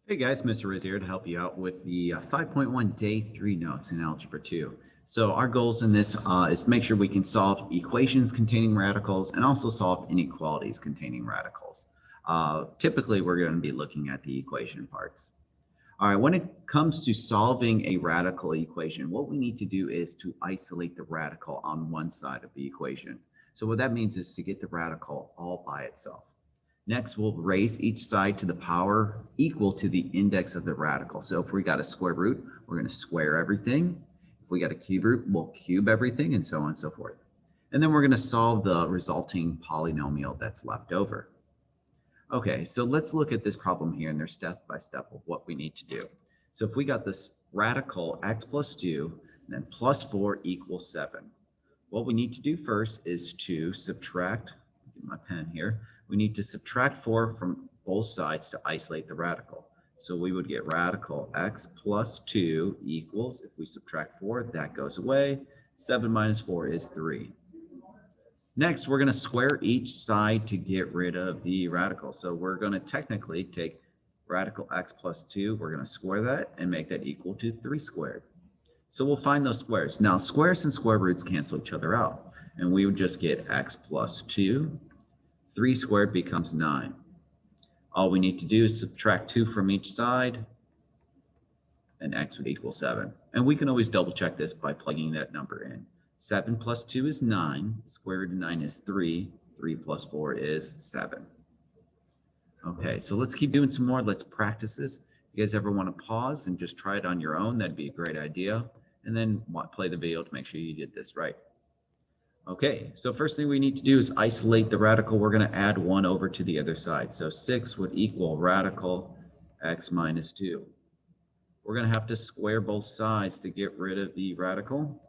Hey guys, Mr. Riz here to help you out with the 5.1 Day 3 notes in Algebra 2. So our goals in this is to make sure we can solve equations containing radicals and also solve inequalities containing radicals. Typically, we're going to be looking at the equation parts. All right, when it comes to solving a radical equation, what we need to do is to isolate the radical on one side of the equation. So what that means is to get the radical all by itself. Next, we'll raise each side to the power equal to the index of the radical. So if we got a square root, we're going to square everything. If we got a cube root, we'll cube everything, and so on and so forth. And then we're going to solve the resulting polynomial that's left over. Okay, so let's look at this problem here, and there's step by step of what we need to do. So if we got this radical x plus 2, and then plus 4 equals 7. What we need to do first is to subtract, get my pen here, we need to subtract 4 from both sides to isolate the radical. So we would get radical x plus 2 equals, if we subtract 4, that goes away. 7 minus 4 is 3. Next, we're going to square each side to get rid of the radical. So we're going to technically take radical x plus 2, we're going to square that and make that equal to 3 squared. So we'll find those squares. Now, squares and square roots cancel each other out, and we would just get x plus 2. 3 squared becomes 9. All we need to do is subtract 2 from each side, and x would equal 7. And we can always double check this by plugging that number in. 7 plus 2 is 9. Square root of 9 is 3. 3 plus 4 is 7. Okay, so let's keep doing some more. Let's practice this. If you guys ever want to pause and just try it on your own, that'd be a great idea. And then play the video to make sure you did this right. Okay, so first thing we need to do is isolate the radical. We're going to add 1 over to the other side. So 6 would equal radical x minus 2. We're going to have to square both sides to get rid of the radical.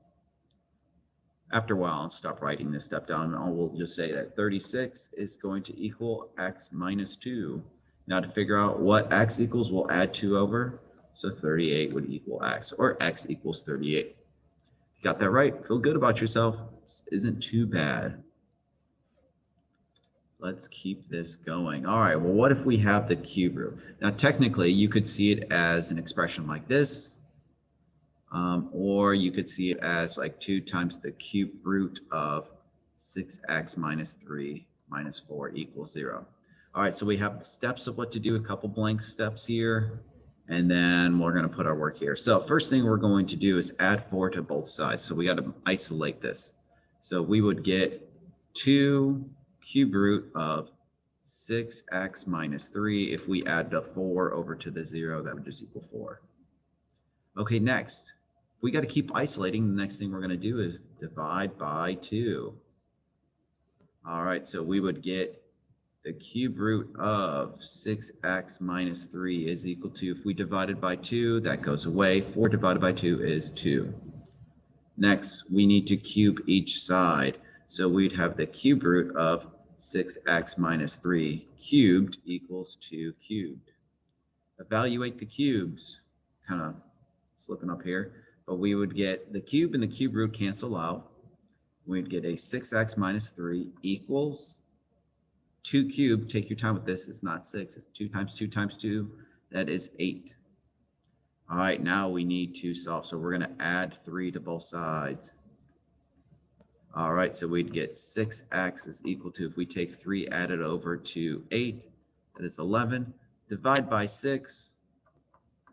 After a while, I'll stop writing this step down, and we'll just say that 36 is going to equal x minus 2. Now to figure out what x equals, we'll add 2 over. So 38 would equal x, or x equals 38. Got that right? Feel good about yourself. This isn't too bad. Let's keep this going. All right, well, what if we have the cube root? Now, technically, you could see it as an expression like this. Or you could see it as like 2 times the cube root of 6x minus 3 minus 4 equals 0. All right, so we have the steps of what to do, a couple blank steps here, and then we're going to put our work here. So first thing we're going to do is add 4 to both sides. So we got to isolate this. So we would get 2 cube root of 6x minus 3. If we add the 4 over to the 0, that would just equal 4. Okay, next. We got to keep isolating. The next thing we're going to do is divide by 2. All right, so we would get the cube root of 6x minus 3 is equal to, if we divided by 2, that goes away. 4 divided by 2 is 2. Next, we need to cube each side. So we'd have the cube root of 6x minus 3 cubed equals 2 cubed. Evaluate the cubes. Kind of slipping up here. But we would get the cube and the cube root cancel out. We'd get a 6x minus 3 equals 2 cubed. Take your time with this. It's not 6. It's 2 times 2 times 2. That is 8. All right, now we need to solve. So we're going to add 3 to both sides. All right, so we'd get 6x is equal to, if we take 3 added over to 8, that is 11. Divide by 6.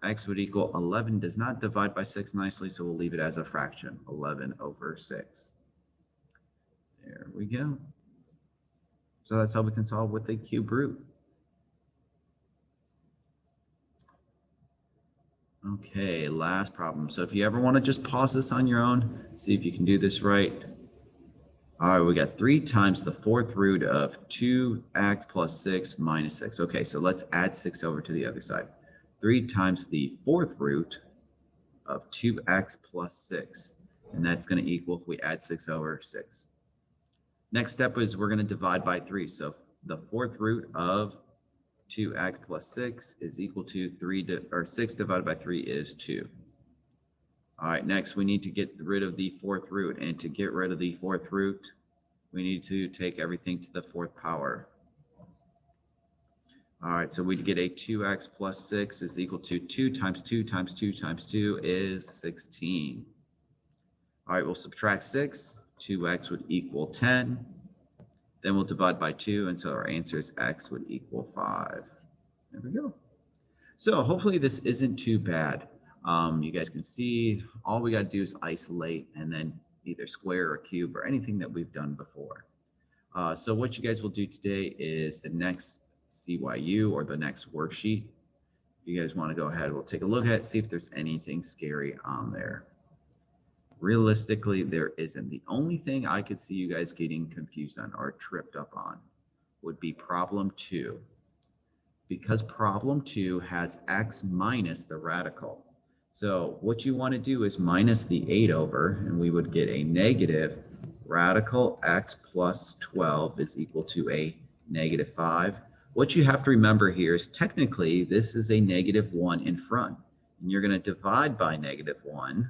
X would equal 11. Does not divide by 6 nicely, so we'll leave it as a fraction. 11 over 6. There we go. So that's how we can solve with a cube root. Okay, last problem. So if you ever want to just pause this on your own, see if you can do this right. All right, we got 3 times the 4th root of 2x plus 6 minus 6. Okay, so let's add 6 over to the other side. 3 times the 4th root of 2x plus 6. And that's going to equal, if we add 6 over, 6. Next step is we're going to divide by 3. So the 4th root of 2x plus 6 is equal to 6 divided by 3 is 2. All right, next we need to get rid of the 4th root. And to get rid of the 4th root, we need to take everything to the 4th power. All right, so we get a 2x plus 6 is equal to 2 times 2 times 2 times 2 is 16. All right, we'll subtract 6. 2x would equal 10. Then we'll divide by 2, and so our answer is x would equal 5. There we go. So hopefully this isn't too bad. You guys can see all we got to do is isolate and then either square or cube or anything that we've done before. So what you guys will do today is the next CYU or the next worksheet. If you guys want to go ahead, we'll take a look at it, see if there's anything scary on there. Realistically, there isn't. The only thing I could see you guys getting confused on or tripped up on would be problem 2. Because problem 2 has x minus the radical. So what you want to do is minus the 8 over, and we would get a negative radical x plus 12 is equal to a negative 5. What you have to remember here is technically this is a negative 1 in front. And you're going to divide by negative 1,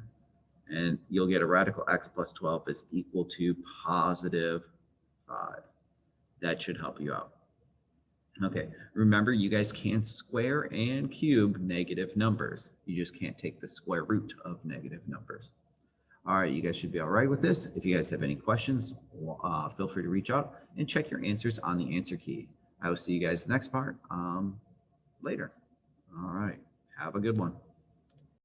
and you'll get a radical x plus 12 is equal to positive 5. That should help you out. Okay, remember you guys can square and cube negative numbers. You just can't take the square root of negative numbers. All right, you guys should be all right with this. If you guys have any questions, feel free to reach out and check your answers on the answer key. I will see you guys next part later. All right, have a good one.